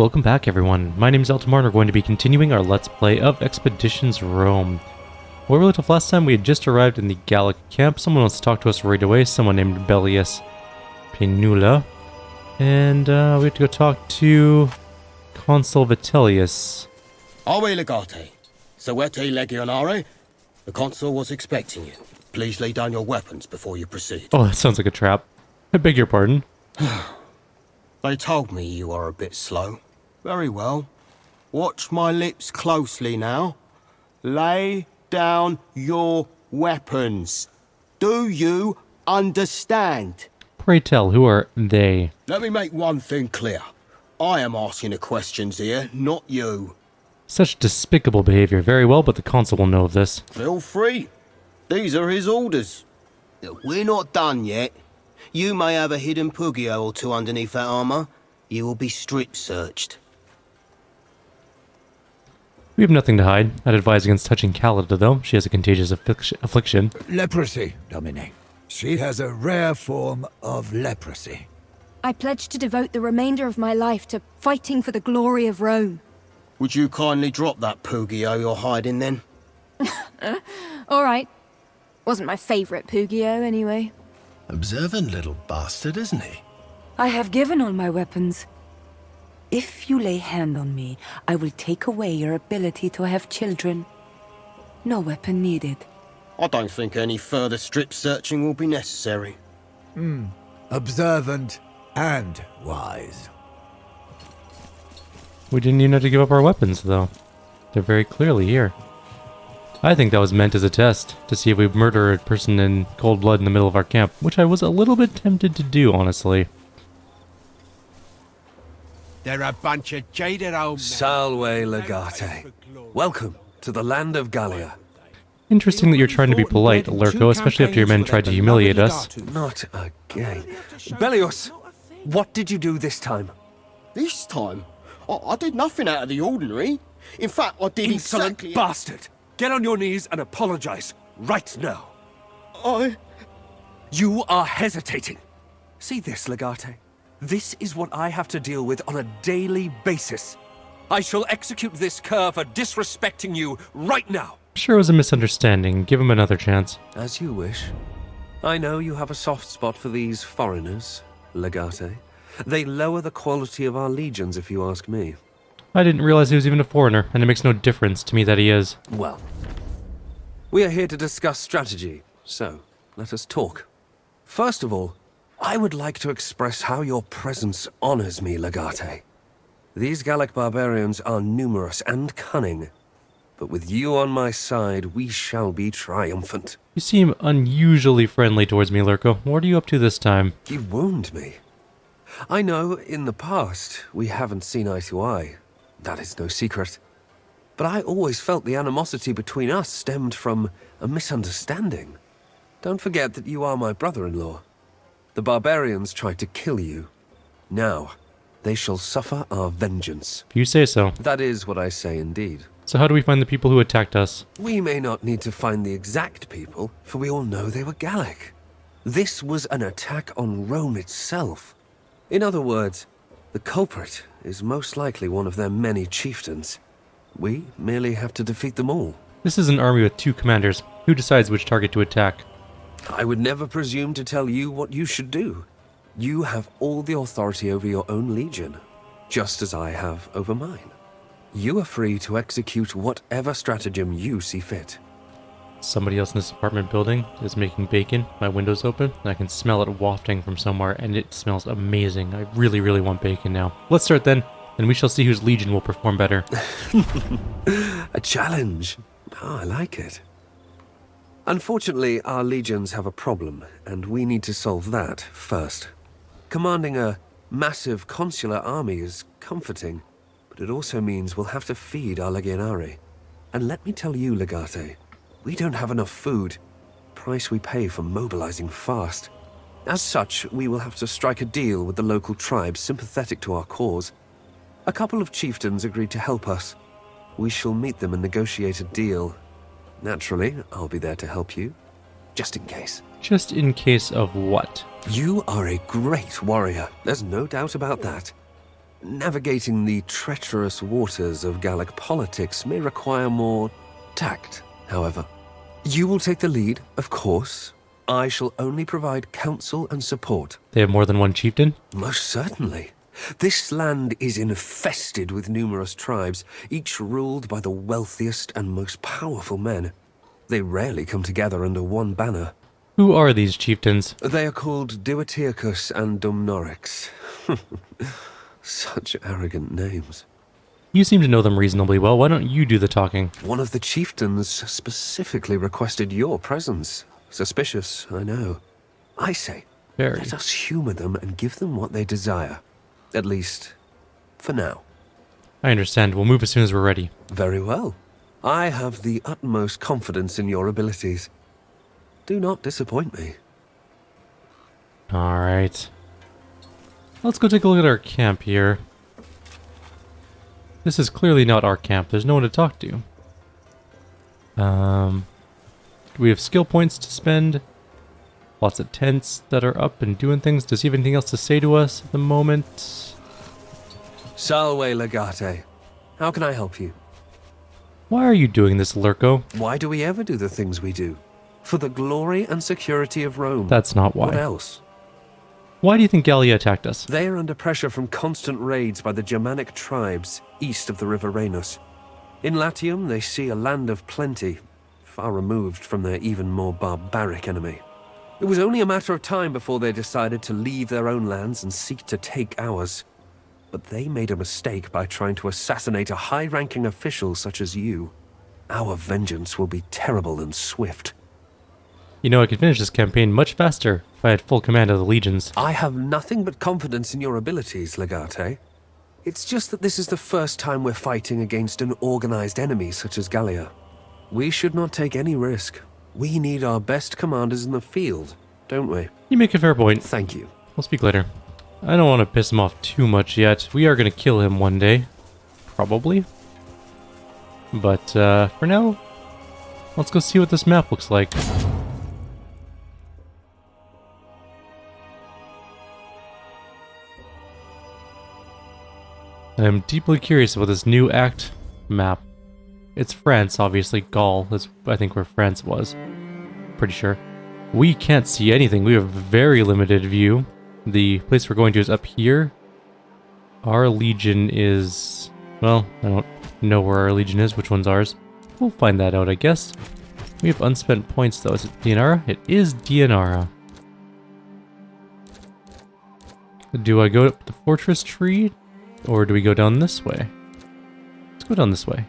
Welcome back everyone, my name is Eltimar and we're going to be continuing our Let's Play of Expeditions Rome. Where we left off last time, we had just arrived in the Gallic camp. Someone wants to talk to us right away, someone named Bellius Penula. And we have to go talk to Consul Vitellius. Awe legate, Sowete legionare. The consul was expecting you. Please lay down your weapons before you proceed. Oh, that sounds like a trap. I beg your pardon. They told me you are a bit slow. Very well. Watch my lips closely now. Lay down your weapons. Do you understand? Pray tell, who are they? Let me make one thing clear. I am asking the questions here, not you. Such despicable behavior. Very well, but the consul will know of this. Feel free. These are his orders. We're not done yet. You may have a hidden Pugio or two underneath that armor. You will be strip searched. We have nothing to hide. I'd advise against touching Callida, though. She has a contagious affliction. Leprosy, Domine. She has a rare form of leprosy. I pledge to devote the remainder of my life to fighting for the glory of Rome. Would you kindly drop that Pugio you're hiding then? All right. Wasn't my favorite Pugio, anyway. Observant little bastard, isn't he? I have given all my weapons. If you lay hand on me, I will take away your ability to have children. No weapon needed. I don't think any further strip searching will be necessary. Observant and wise. We didn't even have to give up our weapons, though. They're very clearly here. I think that was meant as a test, to see if we murder a person in cold blood in the middle of our camp, which I was a little bit tempted to do, honestly. They're a bunch of jaded old men. Salve legate. Welcome to the land of Gallia. Interesting that you're trying to be polite, Lurko, especially after your men tried to humiliate us. Not again. Bellius, what did you do this time? This time? I did nothing out of the ordinary. In fact, I did Insolent exactly... bastard! Get on your knees and apologize right now. You are hesitating. See this, Legate? This is what I have to deal with on a daily basis. I shall execute this cur for disrespecting you right now. Sure, it was a misunderstanding. Give him another chance. As you wish. I know you have a soft spot for these foreigners, Legate. They lower the quality of our legions, if you ask me. I didn't realize he was even a foreigner, and it makes no difference to me that he is. Well, we are here to discuss strategy, so let us talk. First of all, I would like to express how your presence honors me, Legate. These Gallic barbarians are numerous and cunning, but with you on my side, we shall be triumphant. You seem unusually friendly towards me, Lurko. What are you up to this time? You wound me. I know, in the past, we haven't seen eye to eye. That is no secret. But I always felt the animosity between us stemmed from a misunderstanding. Don't forget that you are my brother-in-law. The barbarians tried to kill you. Now, they shall suffer our vengeance. If you say so. That is what I say indeed. So how do we find the people who attacked us? We may not need to find the exact people, for we all know they were Gallic. This was an attack on Rome itself. In other words, the culprit is most likely one of their many chieftains. We merely have to defeat them all. This is an army with two commanders. Who decides which target to attack? I would never presume to tell you what you should do. You have all the authority over your own legion, just as I have over mine. You are free to execute whatever stratagem you see fit. Somebody else in this apartment building is making bacon. My window's open, and I can smell it wafting from somewhere, and it smells amazing. I really, really want bacon now. Let's start then, and we shall see whose legion will perform better. A challenge. Oh, I like it. Unfortunately, our legions have a problem, and we need to solve that first. Commanding a massive consular army is comforting, but it also means we'll have to feed our legionari. And let me tell you, Legate, we don't have enough food. Price we pay for mobilizing fast. As such, we will have to strike a deal with the local tribes sympathetic to our cause. A couple of chieftains agreed to help us. We shall meet them and negotiate a deal. Naturally, I'll be there to help you, just in case. Just in case of what? You are a great warrior, there's no doubt about that. Navigating the treacherous waters of Gallic politics may require more tact, however. You will take the lead, of course. I shall only provide counsel and support. They have more than one chieftain? Most certainly. This land is infested with numerous tribes, each ruled by the wealthiest and most powerful men. They rarely come together under one banner. Who are these chieftains? They are called Duatiacus and Dumnorix. Such arrogant names. You seem to know them reasonably well. Why don't you do the talking? One of the chieftains specifically requested your presence. Suspicious, I know. I say, Very. let us humor them and give them what they desire. At least, for now. I understand. We'll move as soon as we're ready. Very well. I have the utmost confidence in your abilities. Do not disappoint me. Alright. Let's go take a look at our camp here. This is clearly not our camp. There's no one to talk to. We have skill points to spend. Lots of tents that are up and doing things. Does he have anything else to say to us at the moment? Salve, Legate. How can I help you? Why are you doing this, Lurko? Why do we ever do the things we do? For the glory and security of Rome. That's not why. What else? Why do you think Gallia attacked us? They are under pressure from constant raids by the Germanic tribes east of the River Rhenus. In Latium, they see a land of plenty, far removed from their even more barbaric enemy. It was only a matter of time before they decided to leave their own lands and seek to take ours. But they made a mistake by trying to assassinate a high-ranking official such as you. Our vengeance will be terrible and swift. You know, I could finish this campaign much faster if I had full command of the legions. I have nothing but confidence in your abilities, Legate. It's just that this is the first time we're fighting against an organized enemy such as Gallia. We should not take any risk. We need our best commanders in the field, don't we? You make a fair point. Thank you. We'll speak later. I don't want to piss him off too much yet. We are going to kill him one day. Probably. But for now, let's go see what this map looks like. I'm deeply curious about this new Act map. It's France, obviously. Gaul is, I think, where France was. Pretty sure. We can't see anything. We have very limited view. The place we're going to is up here. Our legion is... well, I don't know where our legion is. Which one's ours? We'll find that out, I guess. We have unspent points, though. Is it Dianara? It is Dianara. Do I go up the fortress tree? Or do we go down this way? Let's go down this way.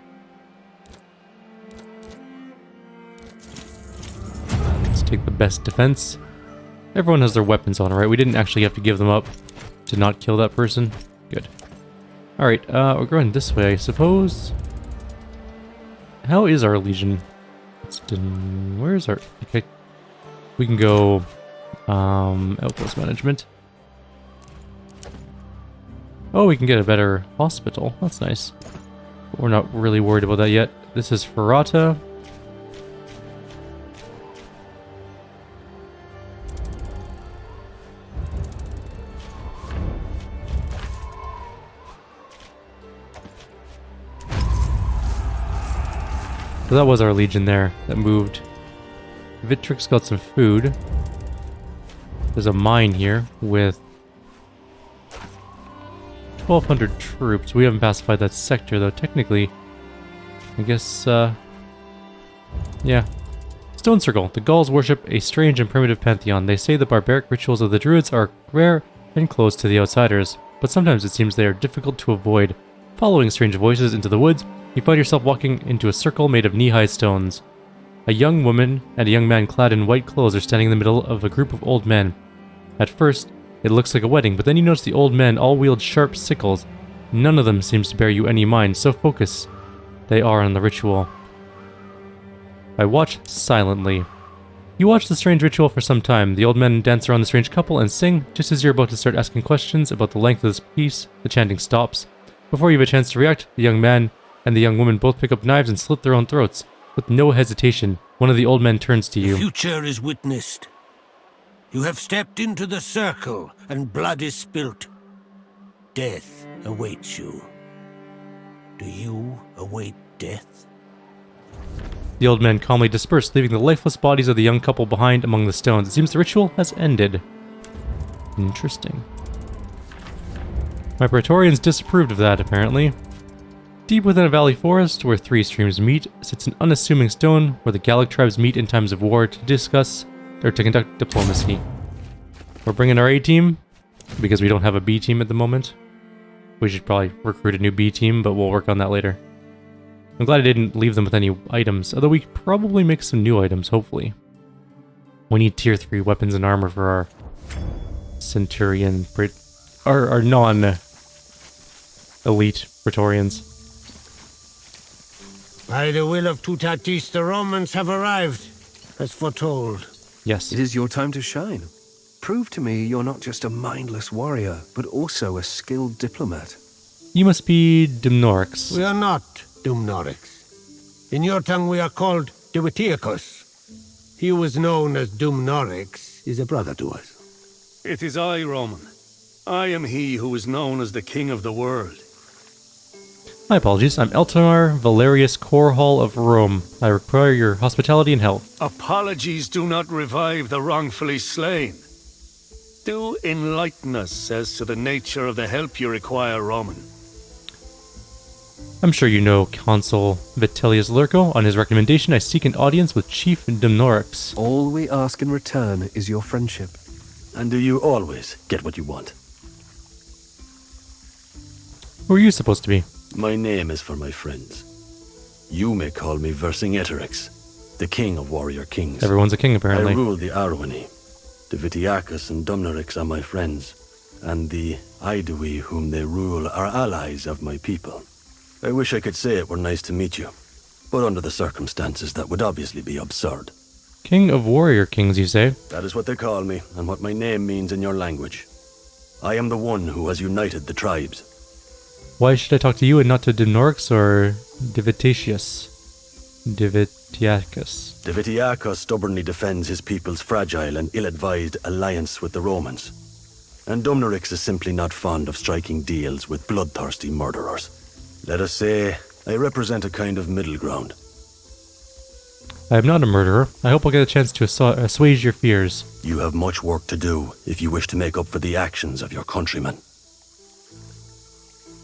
Let's take the best defense. Everyone has their weapons on, right? We didn't actually have to give them up to not kill that person. Good. Alright, we're going this way, I suppose. How is our legion? Where is our... okay. We can go... outpost management. Oh, we can get a better hospital. That's nice. But we're not really worried about that yet. This is Ferrata. So that was our legion there that moved. Vitrix got some food. There's a mine here with 1,200 troops. We haven't pacified that sector, though, technically. I guess, yeah. Stone Circle. The Gauls worship a strange and primitive pantheon. They say the barbaric rituals of the Druids are rare and closed to the outsiders, but sometimes it seems they are difficult to avoid. Following strange voices into the woods, you find yourself walking into a circle made of knee-high stones. A young woman and a young man clad in white clothes are standing in the middle of a group of old men. At first, it looks like a wedding, but then you notice the old men all wield sharp sickles. None of them seems to bear you any mind, so focused they are on the ritual. I watch silently. You watch the strange ritual for some time. The old men dance around the strange couple and sing. Just as you're about to start asking questions about the length of this piece, the chanting stops. Before you have a chance to react, the young man and the young woman both pick up knives and slit their own throats. With no hesitation, one of the old men turns to you. The future is witnessed. You have stepped into the circle, and blood is spilt. Death awaits you. Do you await death? The old men calmly disperse, leaving the lifeless bodies of the young couple behind among the stones. It seems the ritual has ended. Interesting. My Praetorians disapproved of that, apparently. Deep within a valley forest, where three streams meet, sits an unassuming stone where the Gallic tribes meet in times of war to discuss, or to conduct diplomacy. We're bringing our A team, because we don't have a B team at the moment. We should probably recruit a new B team, but we'll work on that later. I'm glad I didn't leave them with any items, although we could probably make some new items, hopefully. We need tier 3 weapons and armor for our Centurion, our non-elite Praetorians. By the will of Tutatis, the Romans have arrived, as foretold. Yes. It is your time to shine. Prove to me you're not just a mindless warrior, but also a skilled diplomat. You must be Dumnorix. We are not Dumnorix. In your tongue we are called Duetiacus. He who was known as Dumnorix is a brother to us. It is I, Roman. I am he who is known as the King of the World. My apologies. I'm Eltimar Valerius Corhall of Rome. I require your hospitality and help. Apologies do not revive the wrongfully slain. Do enlighten us as to the nature of the help you require, Roman. I'm sure you know Consul Vitellius Lurco. On his recommendation, I seek an audience with Chief Dumnorix. All we ask in return is your friendship. And do you always get what you want? Who are you supposed to be? My name is for my friends. You may call me Vercingetorix, the king of warrior kings. Everyone's a king, apparently. I rule the Arwani. The Vitiacus and Dumnorix are my friends, and the Aedui whom they rule are allies of my people. I wish I could say it were nice to meet you, but under the circumstances that would obviously be absurd. King of warrior kings, you say? That is what they call me, and what my name means in your language. I am the one who has united the tribes. Why should I talk to you and not to Dumnorix or Divitiacus? Divitiacus stubbornly defends his people's fragile and ill-advised alliance with the Romans. And Dumnorix is simply not fond of striking deals with bloodthirsty murderers. Let us say, I represent a kind of middle ground. I am not a murderer. I hope I'll get a chance to assuage your fears. You have much work to do if you wish to make up for the actions of your countrymen.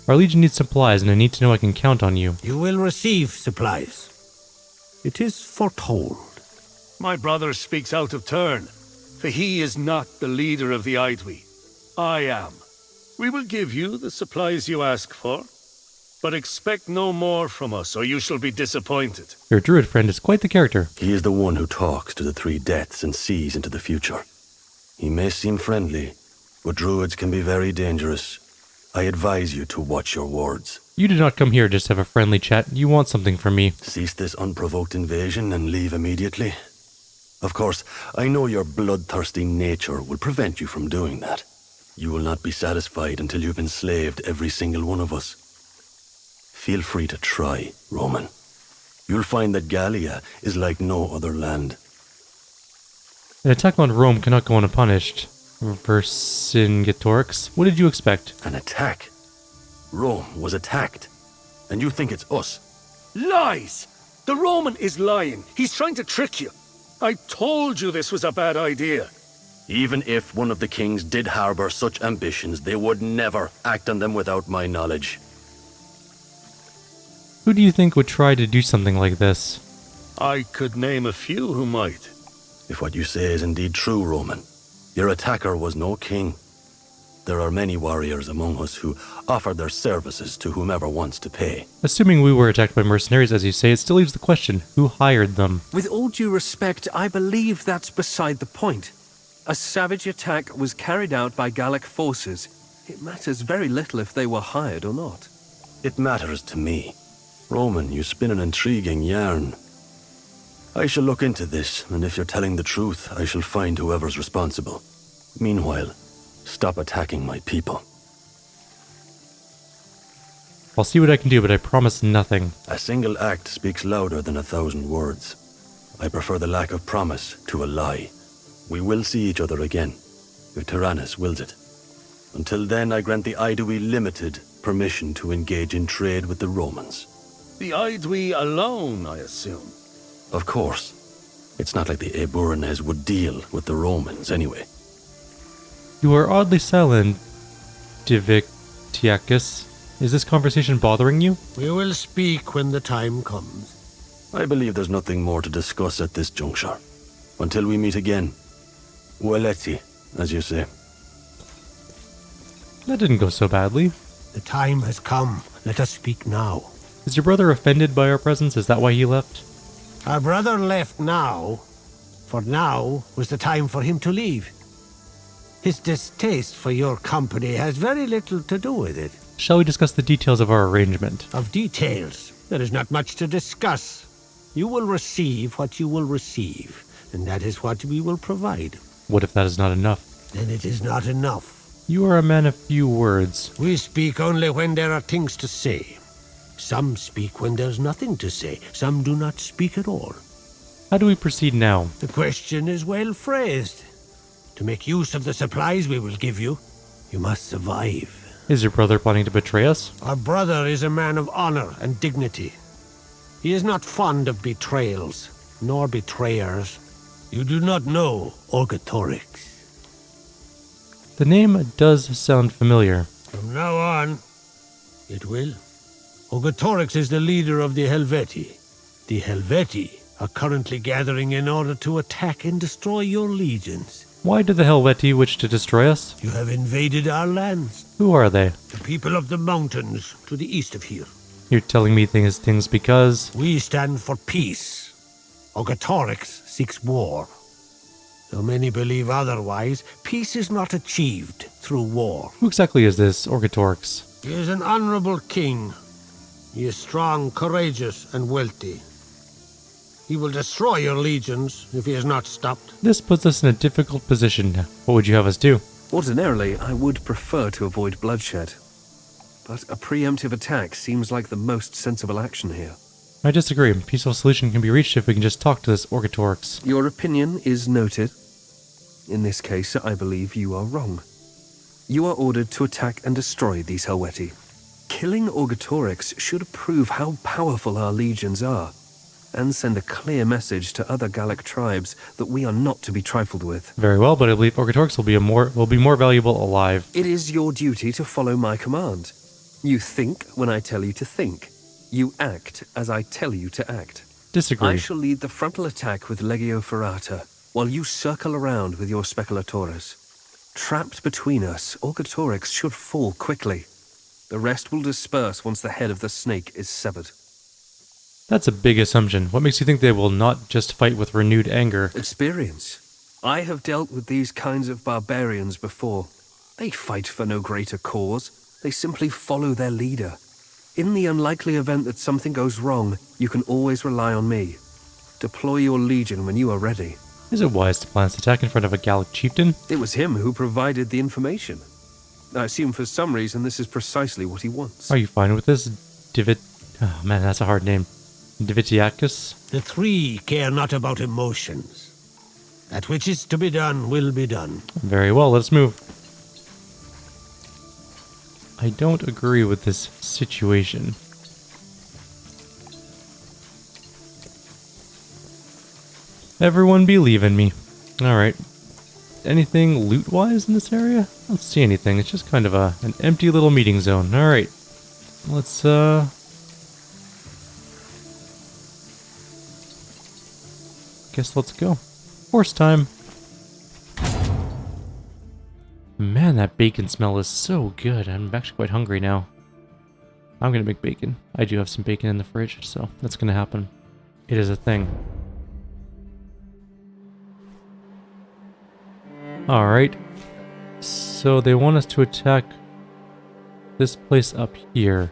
Our legion needs supplies, and I need to know I can count on you. You will receive supplies. It is foretold. My brother speaks out of turn, for he is not the leader of the Aedui. I am. We will give you the supplies you ask for, but expect no more from us, or you shall be disappointed. Your druid friend is quite the character. He is the one who talks to the three deaths and sees into the future. He may seem friendly, but druids can be very dangerous. I advise you to watch your words. You did not come here just to have a friendly chat. You want something from me. Cease this unprovoked invasion and leave immediately. Of course, I know your bloodthirsty nature will prevent you from doing that. You will not be satisfied until you've enslaved every single one of us. Feel free to try, Roman. You'll find that Gallia is like no other land. An attack on Rome cannot go unpunished. Vercingetorix, what did you expect? An attack? Rome was attacked. And you think it's us? Lies! The Roman is lying. He's trying to trick you. I told you this was a bad idea. Even if one of the kings did harbor such ambitions, they would never act on them without my knowledge. Who do you think would try to do something like this? I could name a few who might. If what you say is indeed true, Roman, your attacker was no king. There are many warriors among us who offer their services to whomever wants to pay. Assuming we were attacked by mercenaries, as you say, it still leaves the question, who hired them? With all due respect, I believe that's beside the point. A savage attack was carried out by Gallic forces. It matters very little if they were hired or not. It matters to me. Roman, you spin an intriguing yarn. I shall look into this, and if you're telling the truth, I shall find whoever's responsible. Meanwhile, stop attacking my people. I'll see what I can do, but I promise nothing. A single act speaks louder than 1,000 words. I prefer the lack of promise to a lie. We will see each other again, if Tyrannus wills it. Until then, I grant the Aedui limited permission to engage in trade with the Romans. The Idwi alone, I assume. Of course. It's not like the Eburones would deal with the Romans anyway. You are oddly silent, Divictiacus. Is this conversation bothering you? We will speak when the time comes. I believe there's nothing more to discuss at this juncture. Until we meet again. Helvetii, as you say. That didn't go so badly. The time has come. Let us speak now. Is your brother offended by our presence? Is that why he left? Our brother left now, for now was the time for him to leave. His distaste for your company has very little to do with it. Shall we discuss the details of our arrangement? Of details, there is not much to discuss. You will receive what you will receive, and that is what we will provide. What if that is not enough? Then it is not enough. You are a man of few words. We speak only when there are things to say. Some speak when there's nothing to say. Some do not speak at all. How do we proceed now? The question is well phrased. To make use of the supplies we will give you, you must survive. Is your brother planning to betray us? Our brother is a man of honor and dignity. He is not fond of betrayals, nor betrayers. You do not know Orgetorix. The name does sound familiar. From now on, it will. Orgetorix is the leader of the Helvetii. The Helvetii are currently gathering in order to attack and destroy your legions. Why do the Helvetii wish to destroy us? You have invaded our lands. Who are they? The people of the mountains to the east of here. You're telling me things because... We stand for peace. Orgetorix seeks war. Though many believe otherwise, peace is not achieved through war. Who exactly is this Orgetorix? He is an honorable king. He is strong, courageous, and wealthy. He will destroy your legions if he is not stopped. This puts us in a difficult position. What would you have us do? Ordinarily, I would prefer to avoid bloodshed. But a preemptive attack seems like the most sensible action here. I disagree. A peaceful solution can be reached if we can just talk to this Orgetorix. Your opinion is noted. In this case, I believe you are wrong. You are ordered to attack and destroy these Helvetii. Killing Orgetorix should prove how powerful our legions are, and send a clear message to other Gallic tribes that we are not to be trifled with. Very well, but I believe Orgetorix will be more valuable alive. It is your duty to follow my command. You think when I tell you to think. You act as I tell you to act. Disagree. I shall lead the frontal attack with Legio Ferrata, while you circle around with your speculatores. Trapped between us, Orgetorix should fall quickly. The rest will disperse once the head of the snake is severed. That's a big assumption. What makes you think they will not just fight with renewed anger? Experience. I have dealt with these kinds of barbarians before. They fight for no greater cause. They simply follow their leader. In the unlikely event that something goes wrong, you can always rely on me. Deploy your legion when you are ready. Is it wise to plan this attack in front of a Gallic chieftain? It was him who provided the information. I assume for some reason this is precisely what he wants. Are you fine with this? Oh man, that's a hard name. Divitiacus? The three care not about emotions. That which is to be done will be done. Very well, let's move. I don't agree with this situation. Everyone be leaving me. Alright. Anything loot-wise in this area? I don't see anything. It's just kind of an empty little meeting zone. Alright. Let's, guess let's go. Horse time. Man, that bacon smell is so good. I'm actually quite hungry now. I'm gonna make bacon. I do have some bacon in the fridge, so that's gonna happen. It is a thing. Alright. So they want us to attack this place up here.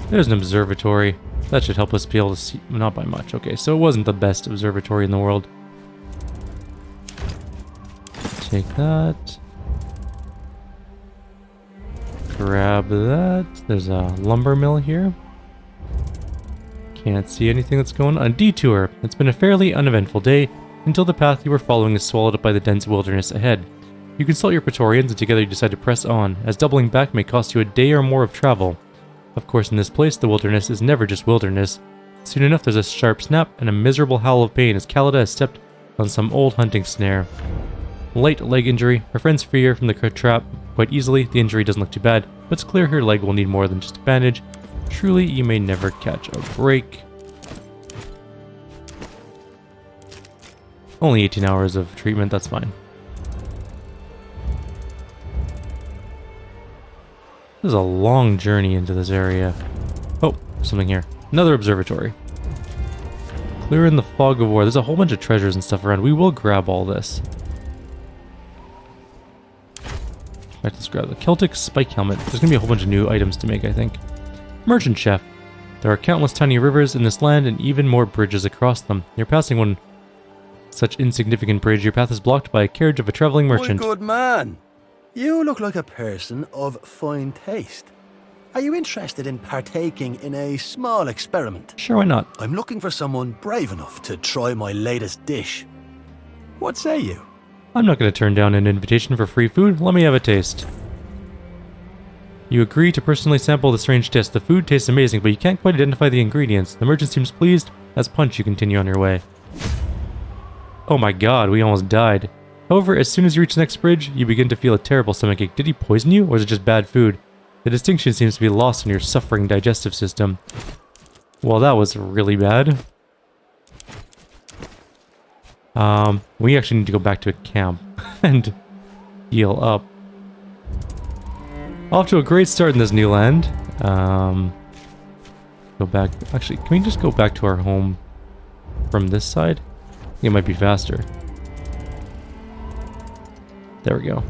There's an observatory. That should help us be able to see. Not by much. Okay, so it wasn't the best observatory in the world. Take that. Grab that. There's a lumber mill here. Can't see anything that's going on. A detour. It's been a fairly uneventful day until the path you were following is swallowed up by the dense wilderness ahead. You consult your Praetorians, and together you decide to press on, as doubling back may cost you a day or more of travel. Of course, in this place, the wilderness is never just wilderness. Soon enough, there's a sharp snap and a miserable howl of pain as Callida has stepped on some old hunting snare. Light leg injury. Her friends free her from the trap quite easily. The injury doesn't look too bad, but it's clear her leg will need more than just a bandage. Truly, you may never catch a break. Only 18 hours of treatment, that's fine. This is a long journey into this area. Oh, something here. Another observatory. Clear in the fog of war. There's a whole bunch of treasures and stuff around. We will grab all this. Right, let's grab the Celtic spike helmet. There's going to be a whole bunch of new items to make, I think. Merchant chef. There are countless tiny rivers in this land and even more bridges across them. You're passing one such insignificant bridge. Your path is blocked by a carriage of a traveling merchant. My good man, you look like a person of fine taste. Are you interested in partaking in a small experiment? Sure, why not? I'm looking for someone brave enough to try my latest dish. What say you? I'm not going to turn down an invitation for free food. Let me have a taste. You agree to personally sample the strange dish. The food tastes amazing, but you can't quite identify the ingredients. The merchant seems pleased. As punch, you continue on your way. Oh my god, we almost died. However, as soon as you reach the next bridge, you begin to feel a terrible stomachache. Did he poison you, or is it just bad food? The distinction seems to be lost in your suffering digestive system. Well, that was really bad. We actually need to go back to a camp and heal up. Off to a great start in this new land. Go back. Actually, can we just go back to our home from this side? I think it might be faster. There we go.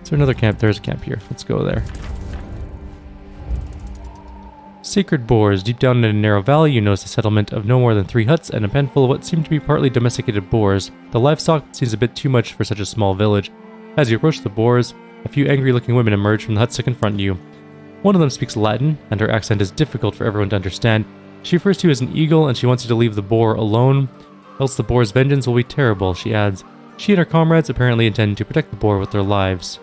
Is there another camp? There's a camp here. Let's go there. Sacred boars. Deep down in a narrow valley, you notice a settlement of no more than 3 huts and a pen full of what seem to be partly domesticated boars. The livestock seems a bit too much for such a small village. As you approach the boars, a few angry-looking women emerge from the huts to confront you. One of them speaks Latin, and her accent is difficult for everyone to understand. She refers to you as an eagle, and she wants you to leave the boar alone, else the boar's vengeance will be terrible, she adds. She and her comrades apparently intend to protect the boar with their lives.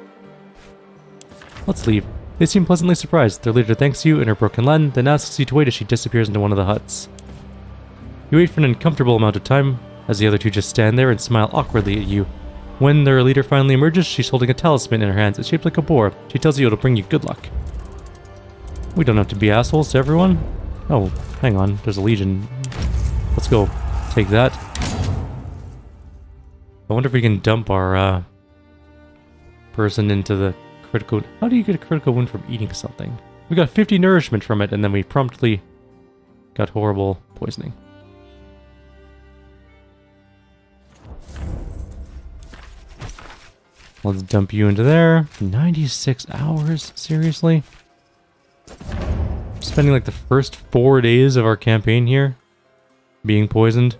Let's leave. They seem pleasantly surprised. Their leader thanks you in her broken Latin, then asks you to wait as she disappears into one of the huts. You wait for an uncomfortable amount of time, as the other two just stand there and smile awkwardly at you. When their leader finally emerges, she's holding a talisman in her hands. It's shaped like a boar. She tells you it'll bring you good luck. We don't have to be assholes to everyone. Oh, hang on. There's a legion. Let's go take that. I wonder if we can dump our person into the critical... How do you get a critical wound from eating something? We got 50 nourishment from it, and then we promptly got horrible poisoning. Let's dump you into there. 96 hours? Seriously? Spending like the first 4 days of our campaign here being poisoned.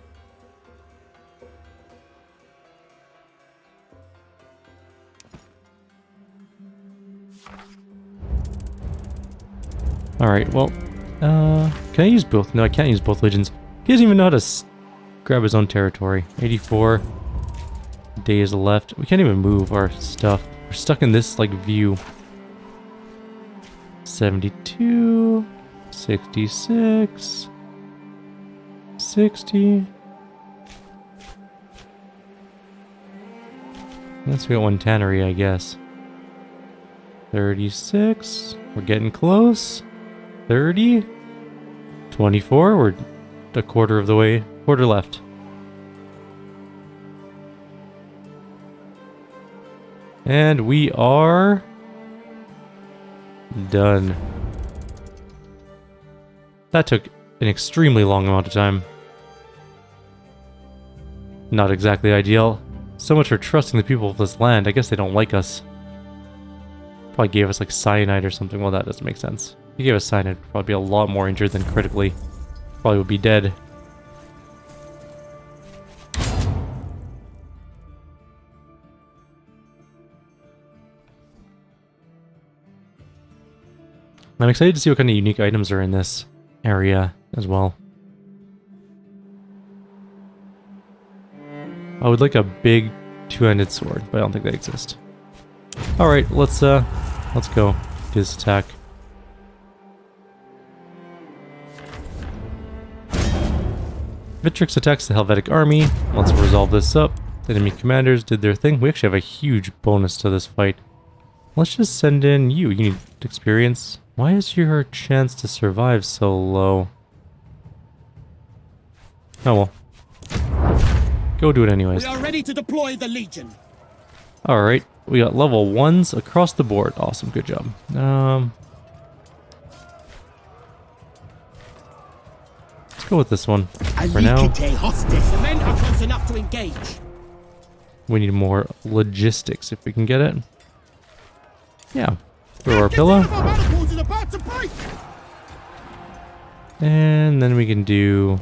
Alright, well, can I use both? No, I can't use both legions. He doesn't even know how to grab his own territory. 84 days left. We can't even move our stuff. We're stuck in this, like, view. 72, 66, 60. Let's get one tannery, I guess. 36. We're getting close. 30. 24. We're a quarter of the way. Quarter left. And we are done. That took an extremely long amount of time. Not exactly ideal. So much for trusting the people of this land. I guess they don't like us. Probably gave us like cyanide or something. Well, that doesn't make sense. If he gave us cyanide, we'd probably be a lot more injured than critically. Probably would be dead. I'm excited to see what kind of unique items are in this area as well. I would like a big two-handed sword, but I don't think they exist. Alright, let's go. Do this attack. Victrix attacks the Helvetic army. Let's resolve this up. The enemy commanders did their thing. We actually have a huge bonus to this fight. Let's just send in you. You need experience. Why is your chance to survive so low? Oh well. Go do it anyways. We are ready to deploy the Legion. Alright, we got level 1s across the board. Awesome, good job. Let's go with this one for now. The men are close enough to engage. We need more logistics if we can get it. Yeah. Throw our pillow. And then we can do...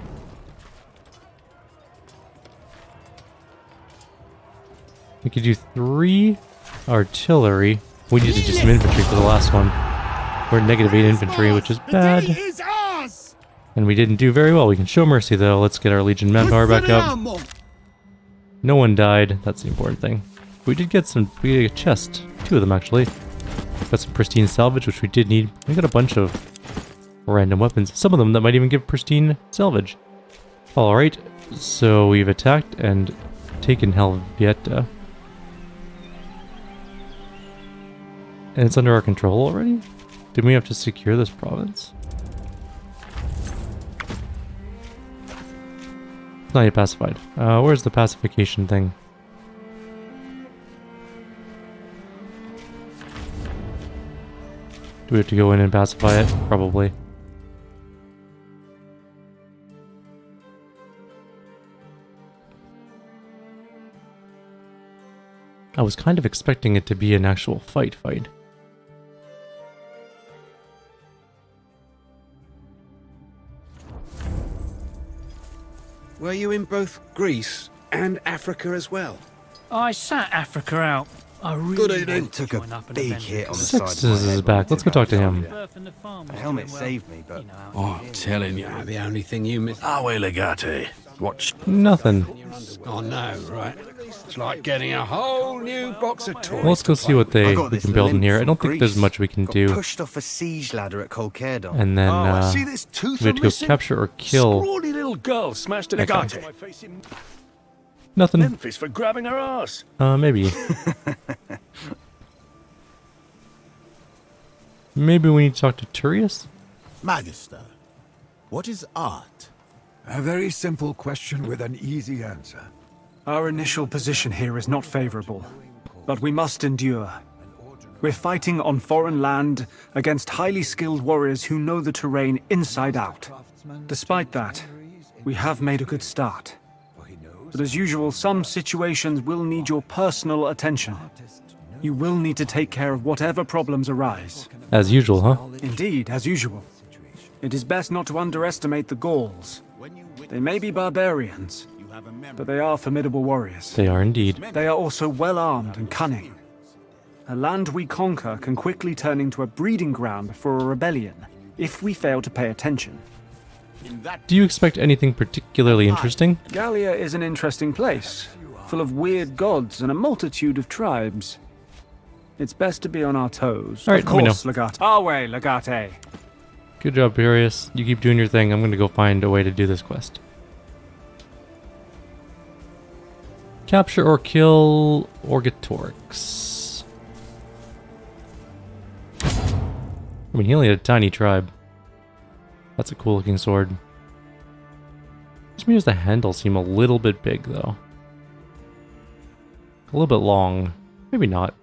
We could do 3 artillery. We need to do some infantry for the last one. We're at -8 infantry, which is bad. And we didn't do very well. We can show mercy though. Let's get our Legion manpower back up. No one died. That's the important thing. We did get some... We got a chest. 2 of them actually. Got some pristine salvage, which we did need. We got a bunch of random weapons. Some of them that might even give pristine salvage. Alright. So we've attacked and taken Helvetii. And it's under our control already? Did we have to secure this province? It's not yet pacified. Where's the pacification thing? Do we have to go in and pacify it? Probably. I was kind of expecting it to be an actual fight. Were you in both Greece and Africa as well? I sat Africa out. I really Good evening. took a big hit on the Sextus is back. Let's go talk to him. The helmet saved me, but... Oh, I'm telling you, the only thing you miss... Awe Legate. Watch. Nothing. Oh no, right? It's like getting a whole new box of toys. Well, let's go see what we can build in here. I don't think there's much we can do. Pushed off a siege ladder at Colcerdon. And then see this tooth we have to go capture or kill. Scrawny little girl smashed in a Okay. gate. Nothing. Memphis for grabbing her ass. Maybe. Maybe we need to talk to Turius? Magister, what is art? A very simple question with an easy answer. Our initial position here is not favorable, but we must endure. We're fighting on foreign land against highly skilled warriors who know the terrain inside out. Despite that, we have made a good start. But as usual, some situations will need your personal attention. You will need to take care of whatever problems arise. As usual, huh? Indeed, as usual. It is best not to underestimate the Gauls. They may be barbarians, but they are formidable warriors. They are indeed. They are also well-armed and cunning. A land we conquer can quickly turn into a breeding ground for a rebellion, if we fail to pay attention. Do you expect anything particularly interesting? Gallia is an interesting place, full of weird gods and a multitude of tribes. It's best to be on our toes. All right, of course, Legate. Our way, Legate. Good job, Turius. You keep doing your thing. I'm going to go find a way to do this quest. Capture or kill Orgetorix. I mean, he only had a tiny tribe. That's a cool looking sword. This means the handles seem a little bit big though. A little bit long. Maybe not,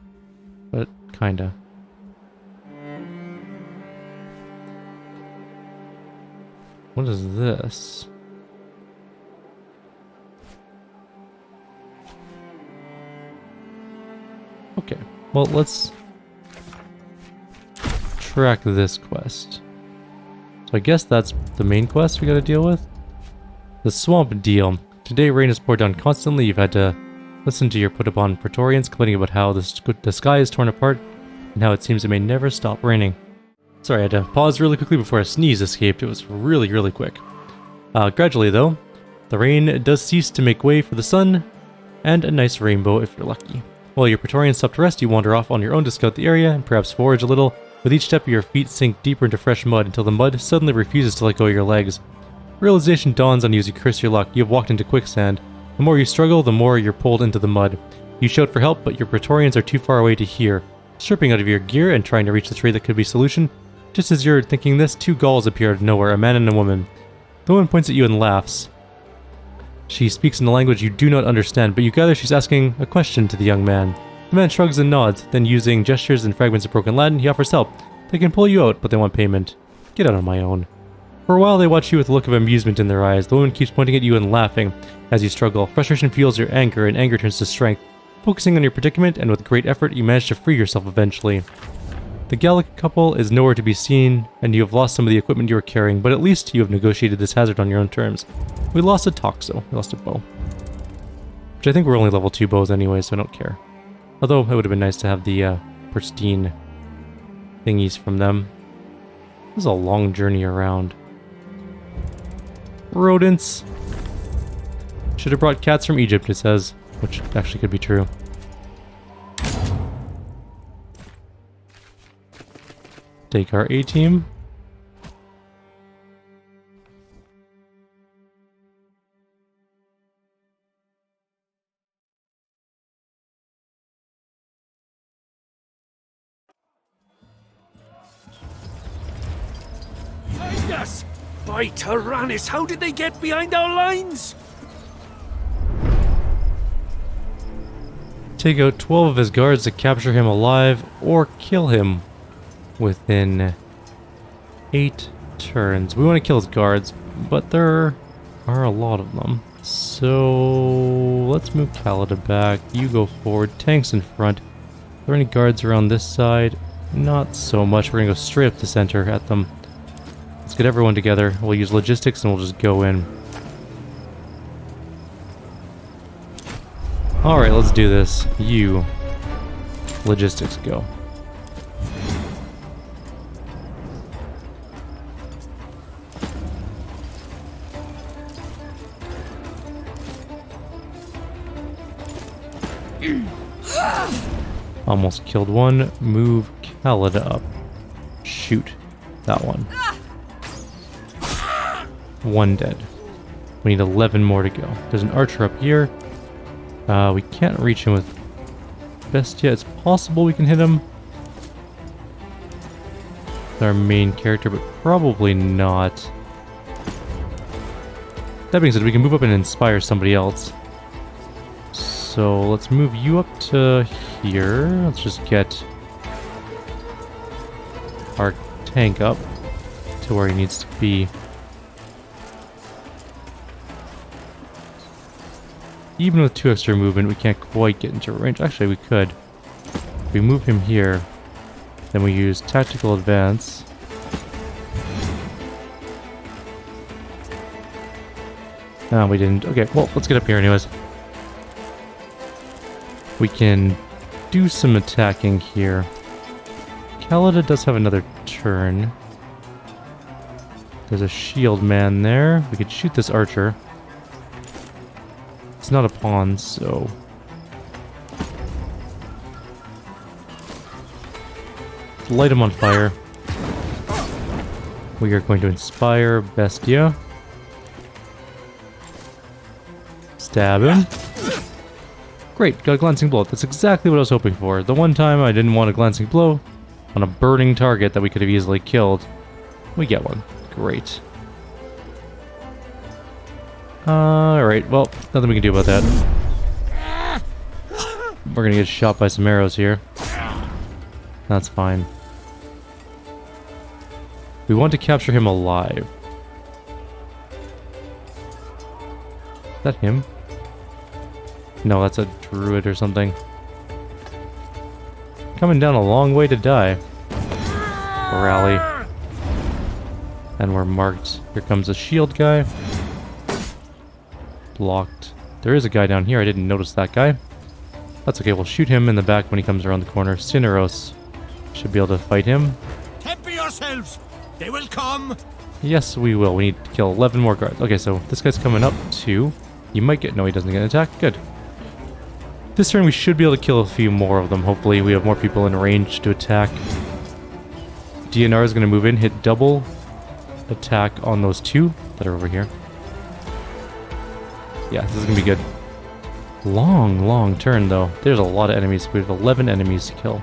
but kinda. What is this? Okay, well let's track this quest. So I guess that's the main quest we gotta deal with. The swamp deal. Today rain has poured down constantly. You've had to listen to your put upon Praetorians complaining about how the sky is torn apart and how it seems it may never stop raining. Sorry, I had to pause really quickly before a sneeze escaped. It was really quick. Gradually though, the rain does cease to make way for the sun, and a nice rainbow if you're lucky. While your Praetorians stop to rest, you wander off on your own to scout the area and perhaps forage a little. With each step, your feet sink deeper into fresh mud until the mud suddenly refuses to let go of your legs. Realization dawns on you as you curse your luck. You have walked into quicksand. The more you struggle, the more you're pulled into the mud. You shout for help, but your Praetorians are too far away to hear. Stripping out of your gear and trying to reach the tree that could be solution. Just as you're thinking this, 2 Gauls appear out of nowhere, a man and a woman. The woman points at you and laughs. She speaks in a language you do not understand, but you gather she's asking a question to the young man. The man shrugs and nods, then using gestures and fragments of broken Latin, he offers help. They can pull you out, but they want payment. Get out on my own. For a while, they watch you with a look of amusement in their eyes. The woman keeps pointing at you and laughing as you struggle. Frustration fuels your anger, and anger turns to strength. Focusing on your predicament, and with great effort, you manage to free yourself eventually. The Gallic couple is nowhere to be seen, and you have lost some of the equipment you were carrying, but at least you have negotiated this hazard on your own terms. We lost a Toxo. We lost a bow. Which I think we're only level 2 bows anyway, so I don't care. Although, it would have been nice to have the pristine thingies from them. This is a long journey around. Rodents. Should have brought cats from Egypt, it says. Which actually could be true. Take our A-team. Find us! By Tyrannus, how did they get behind our lines? Take out 12 of his guards to capture him alive or kill him within 8 turns. We want to kill his guards, but there are a lot of them. So let's move Kalida back. You go forward. Tanks in front. Are there any guards around this side? Not so much. We're going to go straight up the center at them. Let's get everyone together. We'll use logistics and we'll just go in. Alright, let's do this. You. Logistics, go. Almost killed one. Move Kalida up. Shoot. That one. 1 dead. We need 11 more to go. There's an archer up here. We can't reach him with Bestia. It's possible we can hit him with our main character, but probably not. That being said, we can move up and inspire somebody else. So let's move you up to here. Let's just get our tank up to where he needs to be. Even with 2 extra movement, we can't quite get into range. Actually, we could. If we move him here, then we use tactical advance. No, we didn't. Okay, well, let's get up here anyways. We can do some attacking here. Kalida does have another turn. There's a shield man there. We could shoot this archer. It's not a pawn, so... light him on fire. We are going to inspire Bestia. Stab him. Great, got a glancing blow. That's exactly what I was hoping for. The one time I didn't want a glancing blow on a burning target that we could have easily killed. We get one. Great. Alright, well, nothing we can do about that. We're gonna get shot by some arrows here. That's fine. We want to capture him alive. Is that him? No, that's a druid or something. Coming down a long way to die. Rally. And we're marked. Here comes a shield guy. Blocked. There is a guy down here. I didn't notice that guy. That's okay. We'll shoot him in the back when he comes around the corner. Cineros should be able to fight him. Temper yourselves! They will come! Yes, we will. We need to kill 11 more guards. Okay, so this guy's coming up too. He might get... no, he doesn't get an attack. Good. This turn we should be able to kill a few more of them. Hopefully we have more people in range to attack. DNR is going to move in, hit double attack on those two that are over here. Yeah, this is going to be good. Long turn though. There's a lot of enemies. We have 11 enemies to kill.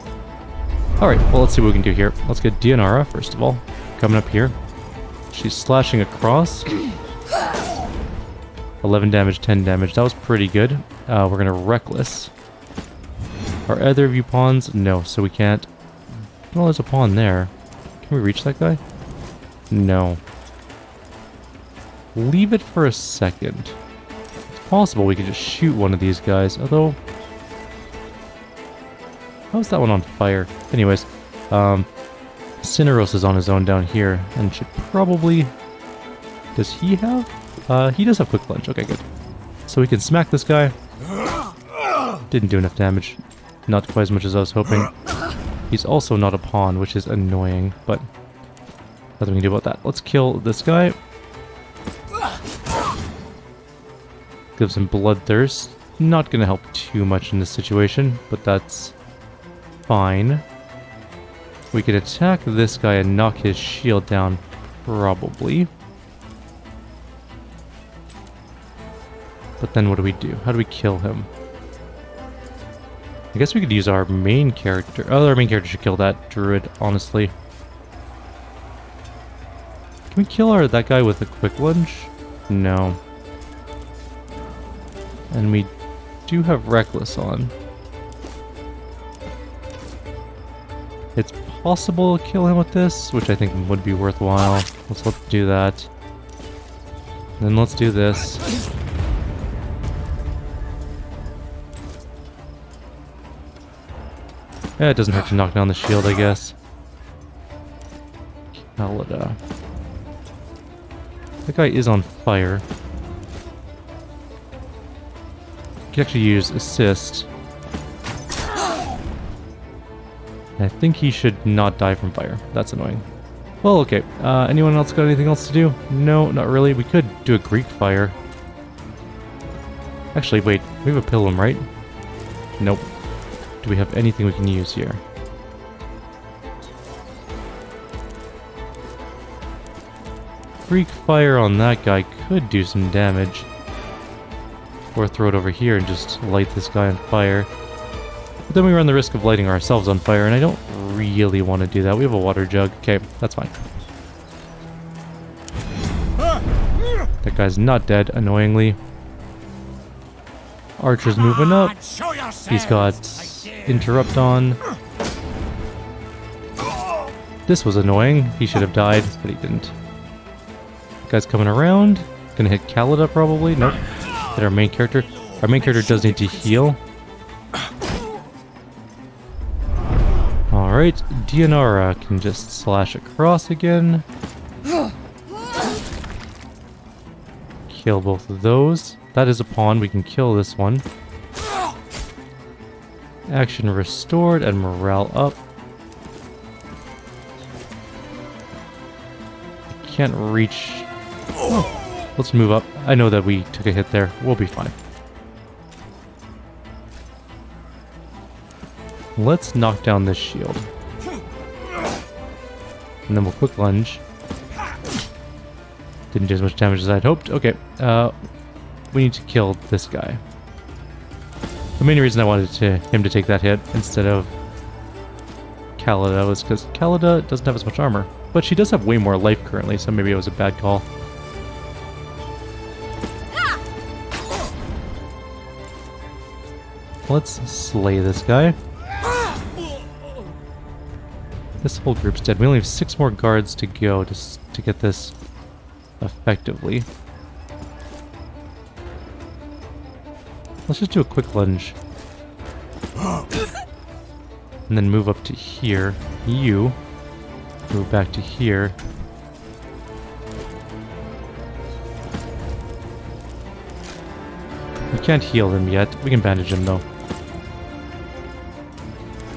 Alright, well let's see what we can do here. Let's get Dianara first of all. Coming up here. She's slashing across. 11 damage, 10 damage. That was pretty good. We're going to Reckless. Are either of you pawns? No, so we can't. Well, there's a pawn there. Can we reach that guy? No. Leave it for a second. It's possible we could just shoot one of these guys, although... How's that one on fire? Anyways, Cineros is on his own down here, and should probably... Does he have? He does have quick lunge. Okay, good. So we can smack this guy. Didn't do enough damage. Not quite as much as I was hoping. He's also not a pawn, which is annoying, but nothing we can do about that. Let's kill this guy. Gives him bloodthirst. Not gonna help too much in this situation, but that's fine. We could attack this guy and knock his shield down, probably. But then what do we do? How do we kill him? I guess we could use our main character. Oh, our main character should kill that druid, honestly. Can we kill that guy with a quick lunge? No. And we do have Reckless on. It's possible to kill him with this, which I think would be worthwhile. Let's do that. Then let's do this. Yeah, it doesn't hurt to knock down the shield, I guess. Kalida. That guy is on fire. You can actually use assist. I think he should not die from fire. That's annoying. Well, okay. Anyone else got anything else to do? No, not really. We could do a Greek fire. Actually, wait. We have a Pilum, right? Nope. Do we have anything we can use here? Greek fire on that guy could do some damage. Or throw it over here and just light this guy on fire. But then we run the risk of lighting ourselves on fire, and I don't really want to do that. We have a water jug. Okay, that's fine. That guy's not dead, annoyingly. Archer's moving up. He's got interrupt on. This was annoying. He should have died, but he didn't. Guy's coming around. Gonna hit Kalida probably. Nope. Hit our main character. Our main character does need to heal. Alright, Dianara can just slash across again. Kill both of those. That is a pawn. We can kill this one. Action restored and morale up. Can't reach. Oh, let's move up. I know that we took a hit there. We'll be fine. Let's knock down this shield. And then we'll quick lunge. Didn't do as much damage as I'd hoped. Okay, we need to kill this guy. The main reason I wanted him to take that hit instead of Kalida was because Kalida doesn't have as much armor. But she does have way more life currently, so maybe it was a bad call. Let's slay this guy. This whole group's dead. We only have 6 more guards to go to get this effectively. Let's just do a quick lunge. And then move up to here. You move back to here. We can't heal him yet. We can bandage him though.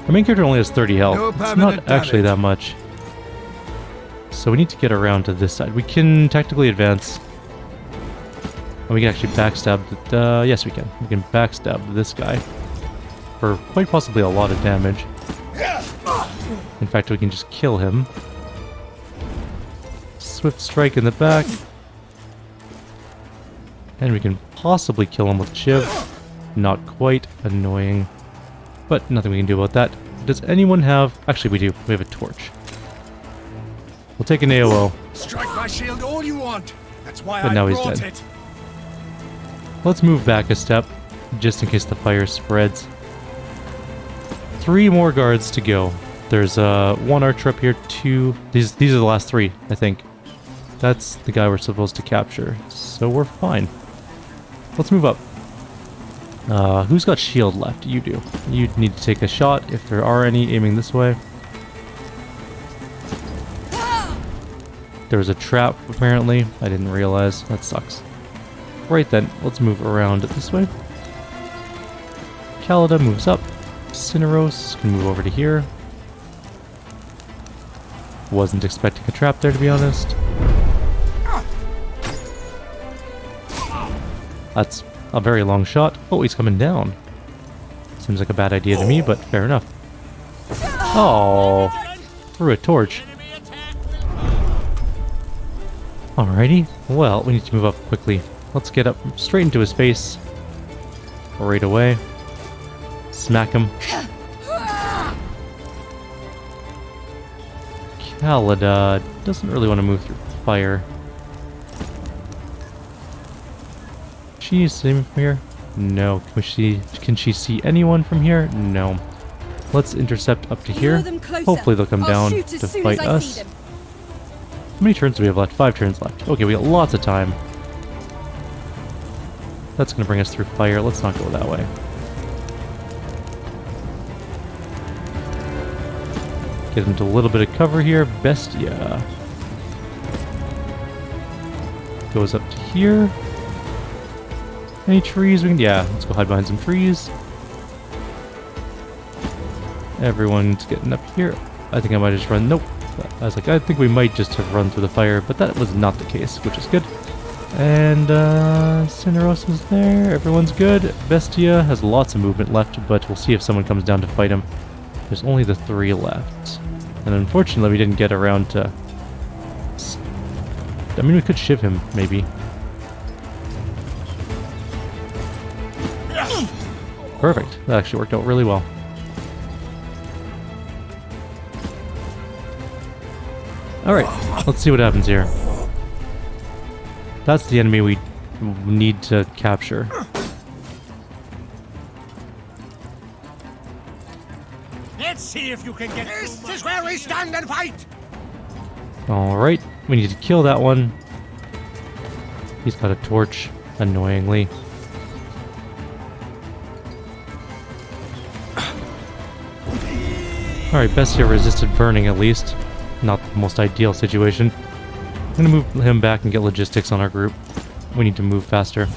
Our main character only has 30 health. It's not actually that much. So we need to get around to this side. We can tactically advance. And we can actually backstab. Yes, we can. We can backstab this guy. for quite possibly a lot of damage. In fact, we can just kill him. Swift strike in the back. And we can possibly kill him with Shiv. Not quite. Annoying. But nothing we can do about that. Does anyone have... Actually, we do. We have a torch. We'll take an AOO. Strike my shield all you want. That's why But I now he's brought dead. it. Let's move back a step, just in case the fire spreads. 3 more guards to go. There's 1 archer up here, 2... These are the last 3, I think. That's the guy we're supposed to capture. So we're fine. Let's move up. Who's got shield left? You do. You need to take a shot, if there are any, aiming this way. There was a trap, apparently. I didn't realize. That sucks. Right then, let's move around this way. Kalida moves up. Cineros can move over to here. Wasn't expecting a trap there, to be honest. That's a very long shot. Oh, he's coming down. Seems like a bad idea to me, but fair enough. Oh, threw a torch. Alrighty. Well, we need to move up quickly. Let's get up straight into his face. Right away. Smack him. Kalida doesn't really want to move through fire. Can she see him from here? No. Can she see anyone from here? No. Let's intercept up to here. Hopefully they'll come down to fight us. How many turns do we have left? 5 turns left. Okay, we got lots of time. That's going to bring us through fire. Let's not go that way. Get into a little bit of cover here. Bestia goes up to here. Any trees we can... Yeah, let's go hide behind some trees. Everyone's getting up here. I think I might just run... Nope. I was like, I think we might just have run through the fire, but that was not the case, which is good. And, Cineros is there. Everyone's good. Bestia has lots of movement left, but we'll see if someone comes down to fight him. There's only the 3 left. And unfortunately, we didn't get around to... I mean, we could shiv him, maybe. Perfect. That actually worked out really well. Alright, let's see what happens here. That's the enemy we need to capture. Let's see if you can get... This is where we stand and fight! Alright, we need to kill that one. He's got a torch, annoyingly. Alright, Bestia resisted burning at least. Not the most ideal situation. I'm gonna move him back and get logistics on our group. We need to move faster.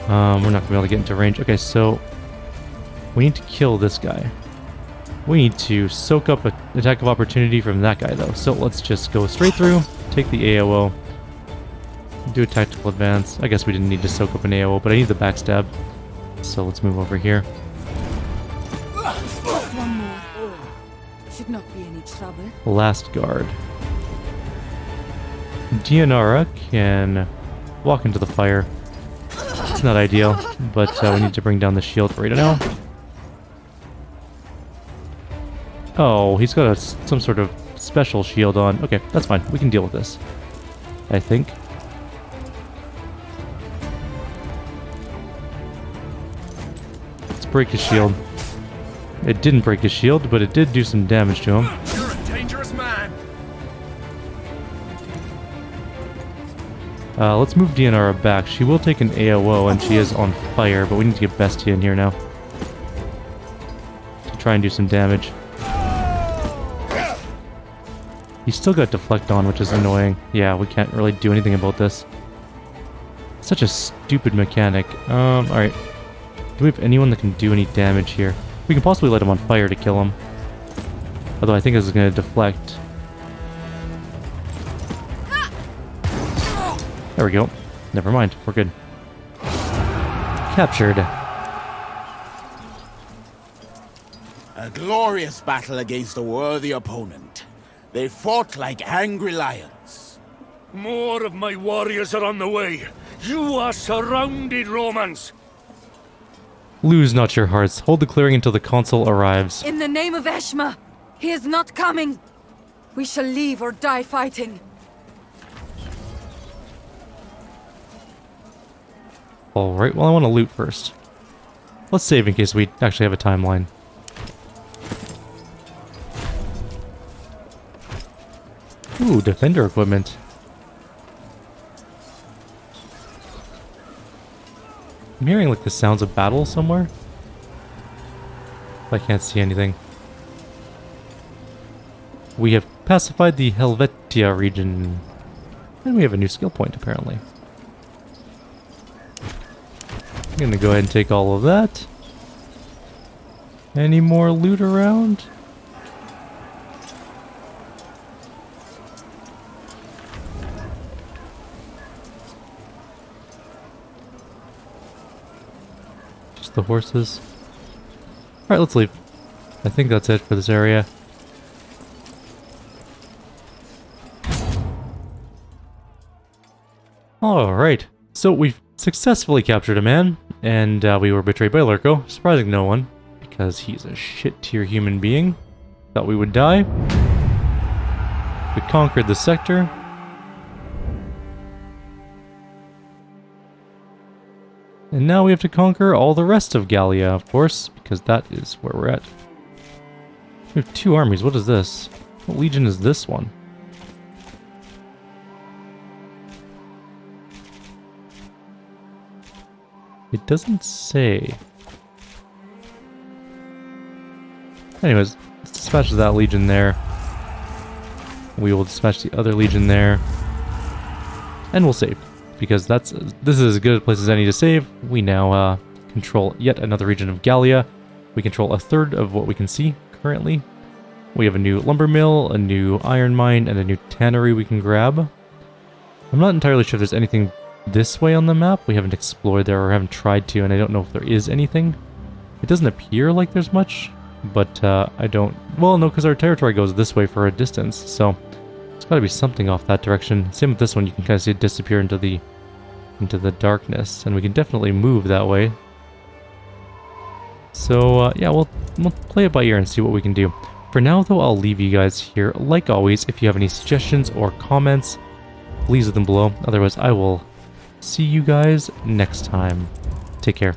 We're not gonna be able to get into range. Okay, so we need to kill this guy. We need to soak up an attack of opportunity from that guy, though. So let's just go straight through, take the AOO, do a tactical advance. I guess we didn't need to soak up an AOO, but I need the backstab. So let's move over here. One more. Should not be any trouble. Last guard. Dianara can walk into the fire. It's not ideal, but we need to bring down the shield right now. Oh, he's got some sort of special shield on. Okay, that's fine. We can deal with this, I think. Let's break his shield. It didn't break his shield, but it did do some damage to him. You're a dangerous man. Let's move Dianara back. She will take an AOO, and she is on fire, but we need to get Bestia in here now to try and do some damage. He's still got Deflect on, which is annoying. Yeah, we can't really do anything about this. Such a stupid mechanic. Alright. Do we have anyone that can do any damage here? We can possibly light him on fire to kill him. Although I think this is going to deflect. There we go. Never mind. We're good. captured. A glorious battle against a worthy opponent. They fought like angry lions. More of my warriors are on the way. You are surrounded, Romans. Lose not your hearts. Hold the clearing until the consul arrives. In the name of Eshma, he is not coming. We shall leave or die fighting. Alright, well I want to loot first. Let's save in case we actually have a timeline. Ooh, defender equipment. I'm hearing like the sounds of battle somewhere. I can't see anything. We have pacified the Helvetii region. And we have a new skill point apparently. I'm gonna go ahead and take all of that. Any more loot around? Just the horses. Alright, let's leave. I think that's it for this area. Alright, so we've successfully captured a man, and we were betrayed by Lurko, surprising no one, because he's a shit-tier human being. Thought we would die. We conquered the sector. And now we have to conquer all the rest of Gallia, of course, because that is where we're at. We have 2 armies, what is this? What legion is this one? It doesn't say. Anyways, let's dispatch that legion there. We will dispatch the other legion there. And we'll save. Because this is as good a place as any to save. We now control yet another region of Gallia. We control a third of what we can see currently. We have a new lumber mill, a new iron mine, and a new tannery we can grab. I'm not entirely sure if there's anything this way on the map. We haven't explored there or haven't tried to, and I don't know if there is anything. It doesn't appear like there's much, but I don't... Well, no, because our territory goes this way for a distance, so there's got to be something off that direction. Same with this one, you can kind of see it disappear into the darkness, and we can definitely move that way. So, yeah, we'll play it by ear and see what we can do. For now, though, I'll leave you guys here. Like always, if you have any suggestions or comments, please leave them below. Otherwise, I will see you guys next time. Take care.